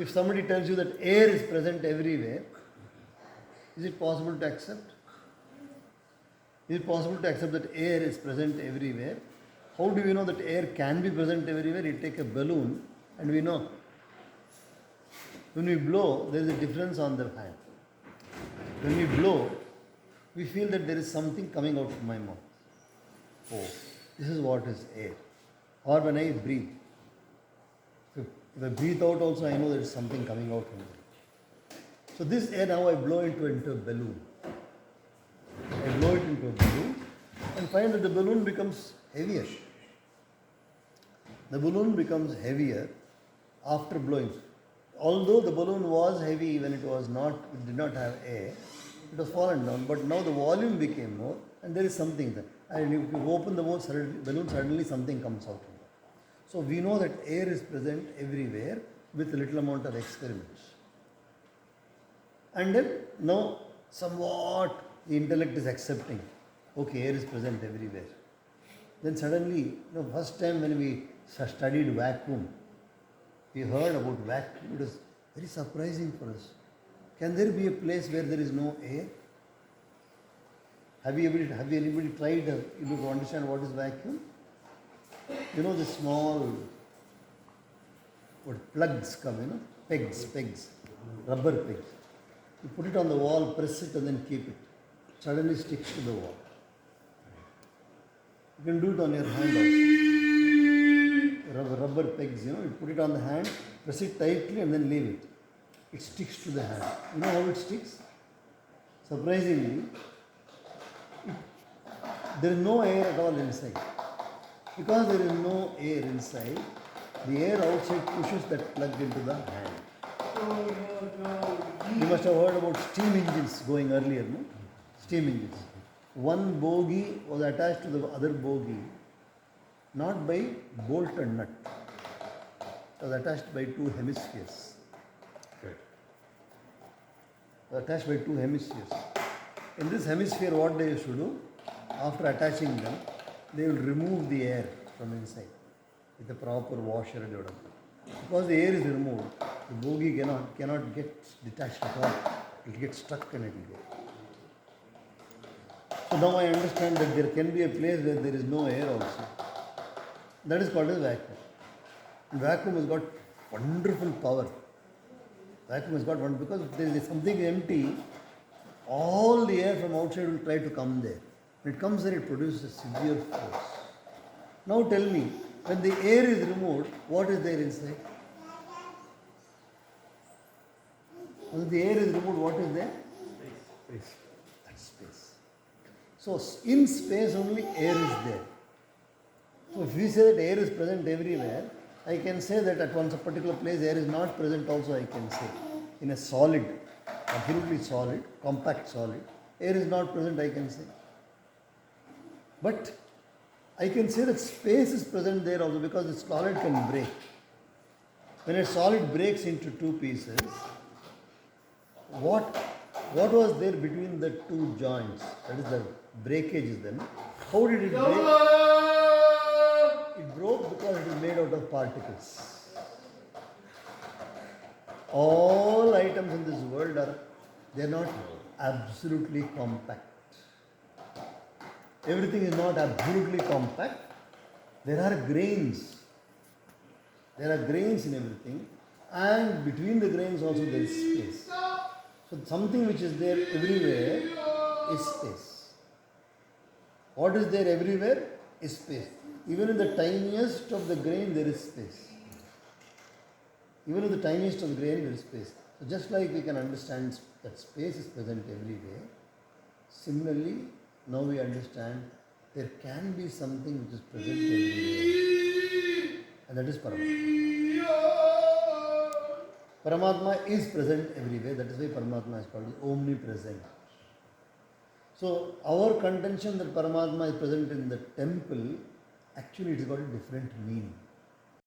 If somebody tells you that air is present everywhere, is it possible to accept? Is it possible to accept that air is present everywhere? How do we know that air can be present everywhere? You take a balloon and we know. When we blow, there is a difference on the hand. When we blow, we feel that there is something coming out of my mouth. Oh, this is what is air. Or when I breathe. If I breathe out also, I know there is something coming out from there. So this air now I blow into a balloon. I blow it into a balloon and find that the balloon becomes heavier. The balloon becomes heavier after blowing. Although the balloon was heavy when it did not have air, it was fallen down, but now the volume became more and there is something there. And if you open the balloon, suddenly something comes out. So we know that air is present everywhere with a little amount of experiments. And then now somewhat the intellect is accepting, okay, air is present everywhere. Then suddenly, first time when we studied vacuum, we heard about vacuum. It was very surprising for us. Can there be a place where there is no air? Have anybody tried to understand what is vacuum? The small plugs come, pegs, rubber pegs. You put it on the wall, press it and then keep it. Suddenly sticks to the wall. You can do it on your hand also. Rubber pegs, you put it on the hand, press it tightly and then leave it. It sticks to the hand. You know how it sticks? Surprisingly, there is no air at all inside. Because there is no air inside, the air outside pushes that plug into the hand. You must have heard about steam engines going earlier, no? Steam engines. One bogie was attached to the other bogie, not by bolt and nut. It was attached by two hemispheres. It was attached by two hemispheres. In this hemisphere, what they used to do, after attaching them, they will remove the air from inside with a proper washer and whatever. Because the air is removed, the bogie cannot get detached at all. It will get stuck and it will go. So now I understand that there can be a place where there is no air also. That is called as vacuum. And vacuum has got wonderful power. Vacuum has got one because if there is something empty, all the air from outside will try to come there. When it comes there, it produces a severe force. Now tell me, when the air is removed, what is there inside? When the air is removed, what is there? Space. That's space. So in space only air is there. So if we say that air is present everywhere, I can say that at one particular place air is not present also, I can say. In a solid, absolutely solid, compact solid, air is not present, I can say. But I can say that space is present there also because the solid can break. When a solid breaks into two pieces, what was there between the two joints? That is the breakage is then. How did it break? It broke because it is made out of particles. All items in this world they are not absolutely compact. Everything is not absolutely compact. There are grains. There are grains in everything, and between the grains also there is space. So something which is there everywhere is space. What is there everywhere is space. Even in the tiniest of the grain there is space. Even in the tiniest of the grain there is space. So just like we can understand that space is present everywhere, similarly now we understand there can be something which is present everywhere, and that is Paramatma. Paramatma is present everywhere, that is why Paramatma is called omnipresent. So our contention that Paramatma is present in the temple, actually it has got a different meaning.